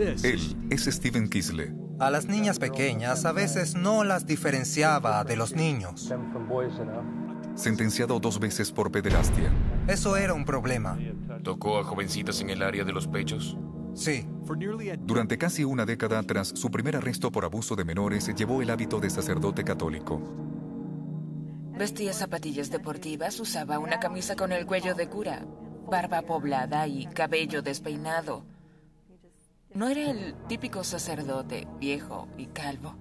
Él es Stephen Kisle. A las niñas pequeñas a veces no las diferenciaba de los niños. Sentenciado 2 veces por pederastia. Eso era un problema. ¿Tocó a jovencitas en el área de los pechos? Sí. Durante casi una década, tras su primer arresto por abuso de menores, llevó el hábito de sacerdote católico. Vestía zapatillas deportivas, usaba una camisa con el cuello de cura, barba poblada y cabello despeinado. No era el típico sacerdote viejo y calvo.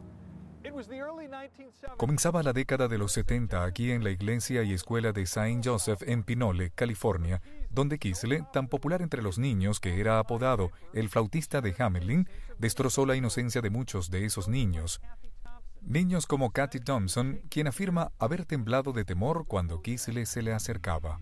Comenzaba la década de los 70 aquí en la iglesia y escuela de Saint Joseph en Pinole, California, donde Kisle, tan popular entre los niños que era apodado el flautista de Hamelin, destrozó la inocencia de muchos de esos niños. Niños como Kathy Thompson, quien afirma haber temblado de temor cuando Kisle se le acercaba.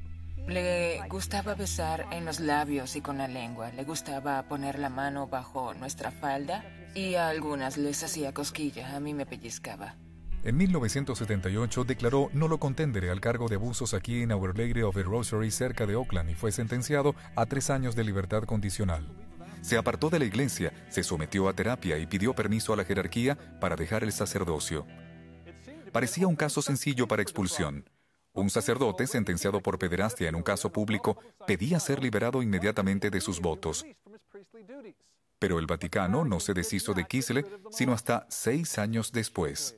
Le gustaba besar en los labios y con la lengua. Le gustaba poner la mano bajo nuestra falda y a algunas les hacía cosquilla. A mí me pellizcaba. En 1978 declaró no contendere al cargo de abusos aquí en Our Lady of the Rosary cerca de Oakland y fue sentenciado a 3 años de libertad condicional. Se apartó de la iglesia, se sometió a terapia y pidió permiso a la jerarquía para dejar el sacerdocio. Parecía un caso sencillo para expulsión. Un sacerdote sentenciado por pederastia en un caso público pedía ser liberado inmediatamente de sus votos. Pero el Vaticano no se deshizo de Kisle sino hasta 6 años después.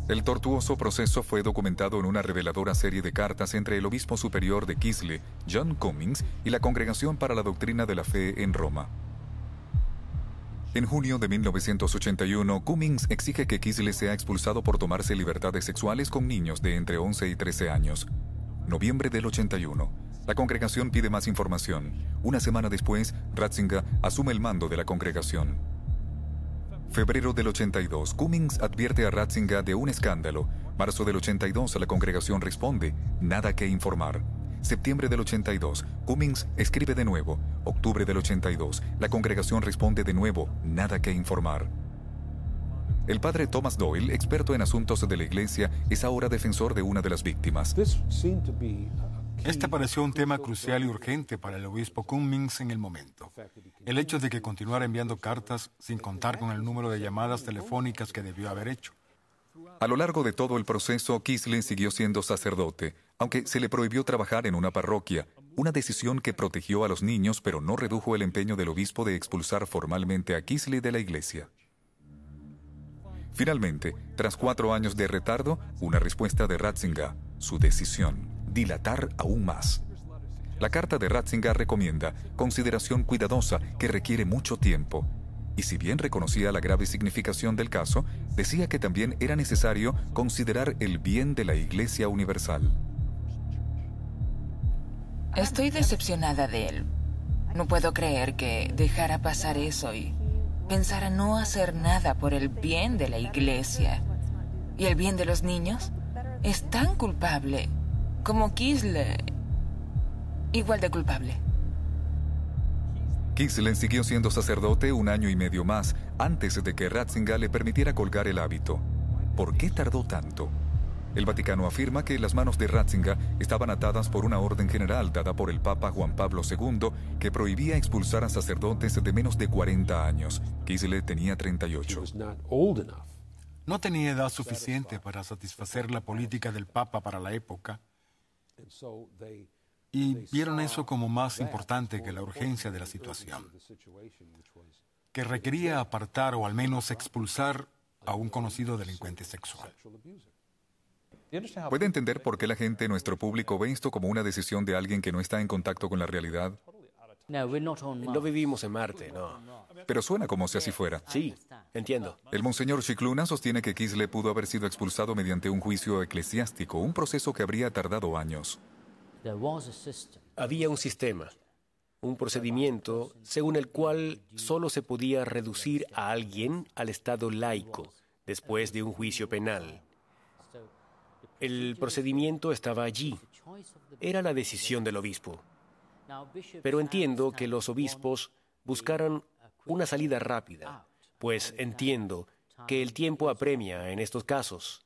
El tortuoso proceso fue documentado en una reveladora serie de cartas entre el obispo superior de Kisle, John Cummings, y la Congregación para la Doctrina de la Fe en Roma. En junio de 1981, Cummings exige que Kisle sea expulsado por tomarse libertades sexuales con niños de entre 11 y 13 años. Noviembre del 81. La congregación pide más información. Una semana después, Ratzinger asume el mando de la congregación. Febrero del 82. Cummings advierte a Ratzinger de un escándalo. Marzo del 82. La congregación responde: nada que informar. Septiembre del 82. Cummings escribe de nuevo. Octubre del 82. La congregación responde de nuevo: nada que informar. El padre Thomas Doyle, experto en asuntos de la iglesia, es ahora defensor de una de las víctimas. Este pareció un tema crucial y urgente para el obispo Cummings en el momento. El hecho de que continuara enviando cartas sin contar con el número de llamadas telefónicas que debió haber hecho. A lo largo de todo el proceso, Kisle siguió siendo sacerdote, aunque se le prohibió trabajar en una parroquia, una decisión que protegió a los niños pero no redujo el empeño del obispo de expulsar formalmente a Kisle de la iglesia. Finalmente, tras 4 años de retardo, una respuesta de Ratzinger: su decisión: dilatar aún más. La carta de Ratzinger recomienda consideración cuidadosa que requiere mucho tiempo. Y si bien reconocía la grave significación del caso, decía que también era necesario considerar el bien de la Iglesia Universal. Estoy decepcionada de él. No puedo creer que dejara pasar eso y pensara no hacer nada por el bien de la Iglesia. ¿Y el bien de los niños? Es tan culpable como Kisle. Igual de culpable. Kisle siguió siendo sacerdote 1 año y medio más antes de que Ratzinger le permitiera colgar el hábito. ¿Por qué tardó tanto? El Vaticano afirma que las manos de Ratzinger estaban atadas por una orden general dada por el Papa Juan Pablo II que prohibía expulsar a sacerdotes de menos de 40 años. Kisle tenía 38. No tenía edad suficiente para satisfacer la política del Papa para la época. Y vieron eso como más importante que la urgencia de la situación, que requería apartar o al menos expulsar a un conocido delincuente sexual. ¿Puede entender por qué la gente, nuestro público, ve esto como una decisión de alguien que no está en contacto con la realidad? No vivimos en Marte, no. Pero suena como si así fuera. Sí, entiendo. El monseñor Scicluna sostiene que Kisle pudo haber sido expulsado mediante un juicio eclesiástico, un proceso que habría tardado años. Había un sistema, un procedimiento según el cual solo se podía reducir a alguien al estado laico después de un juicio penal. El procedimiento estaba allí. Era la decisión del obispo. Pero entiendo que los obispos buscaran una salida rápida, pues entiendo que el tiempo apremia en estos casos.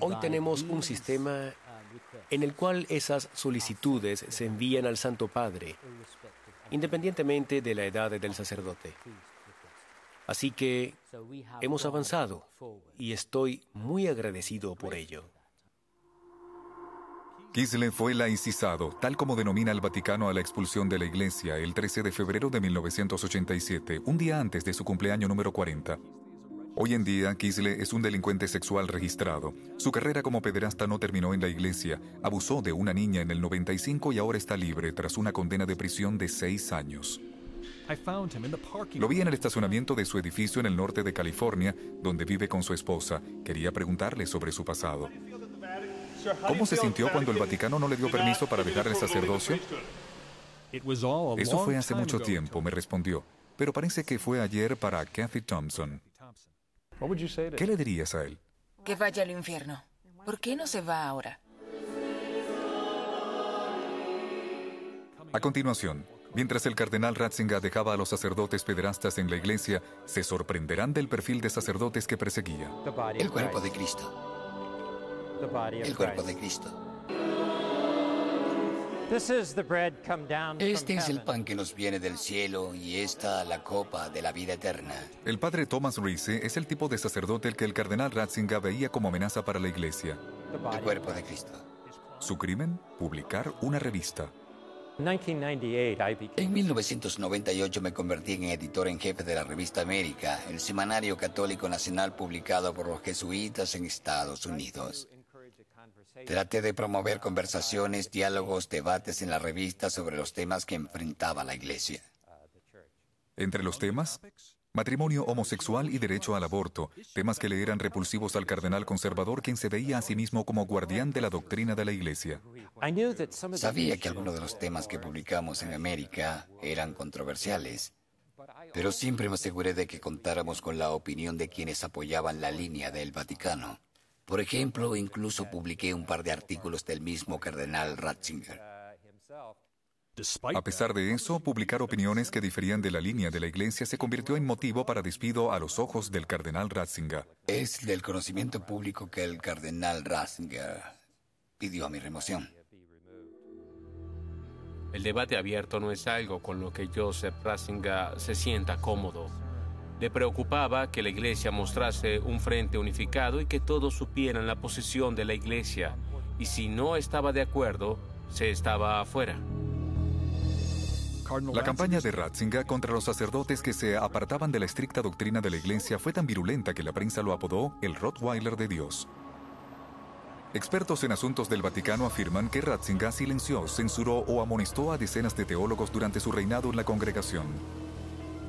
Hoy tenemos un sistema en el cual esas solicitudes se envían al Santo Padre, independientemente de la edad del sacerdote. Así que hemos avanzado y estoy muy agradecido por ello. Kisle fue laicizado, tal como denomina el Vaticano a la expulsión de la Iglesia, el 13 de febrero de 1987, un día antes de su cumpleaños número 40. Hoy en día, Kisle es un delincuente sexual registrado. Su carrera como pederasta no terminó en la Iglesia. Abusó de una niña en el 95 y ahora está libre tras una condena de prisión de 6 años. Lo vi en el estacionamiento de su edificio en el norte de California, donde vive con su esposa. Quería preguntarle sobre su pasado. ¿Cómo se sintió cuando el Vaticano no le dio permiso para dejar el sacerdocio? Eso fue hace mucho tiempo, me respondió, pero parece que fue ayer para Kathy Thompson. ¿Qué le dirías a él? Que vaya al infierno. ¿Por qué no se va ahora? A continuación, mientras el cardenal Ratzinger dejaba a los sacerdotes pederastas en la iglesia, se sorprenderán del perfil de sacerdotes que perseguía. El cuerpo de Cristo. El cuerpo de Cristo. Este es el pan que nos viene del cielo y esta la copa de la vida eterna. El padre Thomas Reese es el tipo de sacerdote el que el cardenal Ratzinger veía como amenaza para la iglesia. El cuerpo de Cristo. Su crimen, publicar una revista. En 1998 me convertí en editor en jefe de la revista América, el semanario católico nacional publicado por los jesuitas en Estados Unidos. Traté de promover conversaciones, diálogos, debates en la revista sobre los temas que enfrentaba la Iglesia. Entre los temas, matrimonio homosexual y derecho al aborto, temas que le eran repulsivos al cardenal conservador, quien se veía a sí mismo como guardián de la doctrina de la Iglesia. Sabía que algunos de los temas que publicamos en América eran controversiales, pero siempre me aseguré de que contáramos con la opinión de quienes apoyaban la línea del Vaticano. Por ejemplo, incluso publiqué un par de artículos del mismo cardenal Ratzinger. A pesar de eso, publicar opiniones que diferían de la línea de la Iglesia se convirtió en motivo para despido a los ojos del cardenal Ratzinger. Es del conocimiento público que el cardenal Ratzinger pidió mi remoción. El debate abierto no es algo con lo que Joseph Ratzinger se sienta cómodo. Le preocupaba que la Iglesia mostrase un frente unificado y que todos supieran la posición de la Iglesia. Y si no estaba de acuerdo, se estaba afuera. La campaña de Ratzinger contra los sacerdotes que se apartaban de la estricta doctrina de la Iglesia fue tan virulenta que la prensa lo apodó el Rottweiler de Dios. Expertos en asuntos del Vaticano afirman que Ratzinger silenció, censuró o amonestó a decenas de teólogos durante su reinado en la congregación.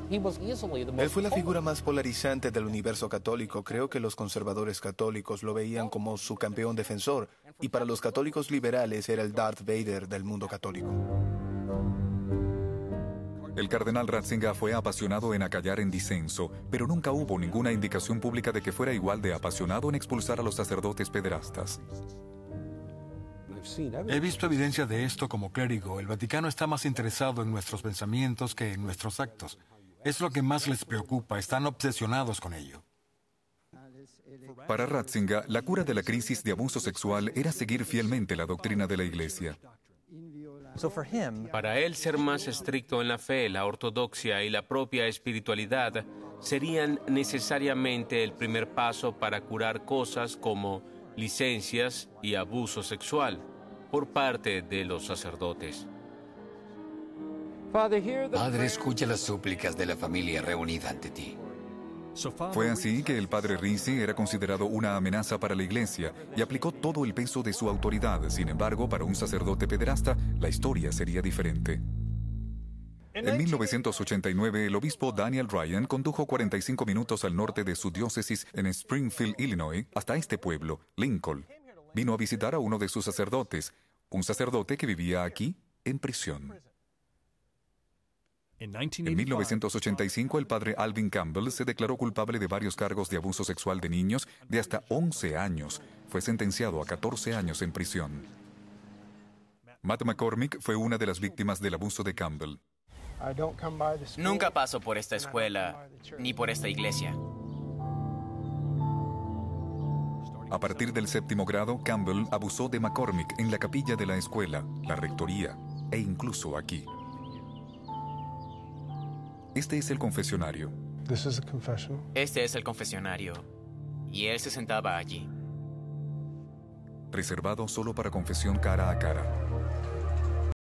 Él fue la figura más polarizante del universo católico. Creo que los conservadores católicos lo veían como su campeón defensor, y para los católicos liberales era el Darth Vader del mundo católico. El cardenal Ratzinger fue apasionado en acallar en disenso, pero nunca hubo ninguna indicación pública de que fuera igual de apasionado en expulsar a los sacerdotes pederastas. He visto evidencia de esto como clérigo. El Vaticano está más interesado en nuestros pensamientos que en nuestros actos. Es lo que más les preocupa, están obsesionados con ello. Para Ratzinger, la cura de la crisis de abuso sexual era seguir fielmente la doctrina de la Iglesia. Para él, ser más estricto en la fe, la ortodoxia y la propia espiritualidad serían necesariamente el primer paso para curar cosas como licencias y abuso sexual por parte de los sacerdotes. Padre, escucha las súplicas de la familia reunida ante ti. Fue así que el padre Reese era considerado una amenaza para la Iglesia y aplicó todo el peso de su autoridad. Sin embargo, para un sacerdote pederasta, la historia sería diferente. En 1989, el obispo Daniel Ryan condujo 45 minutos al norte de su diócesis en Springfield, Illinois, hasta este pueblo, Lincoln. Vino a visitar a uno de sus sacerdotes, un sacerdote que vivía aquí en prisión. En 1985, el padre Alvin Campbell se declaró culpable de varios cargos de abuso sexual de niños de hasta 11 años. Fue sentenciado a 14 años en prisión. Matt McCormick fue una de las víctimas del abuso de Campbell. Nunca paso por esta escuela ni por esta iglesia. A partir del 7º grado, Campbell abusó de McCormick en la capilla de la escuela, la rectoría e incluso aquí. Este es el confesionario. Este es el confesionario. Y él se sentaba allí. Reservado solo para confesión cara a cara.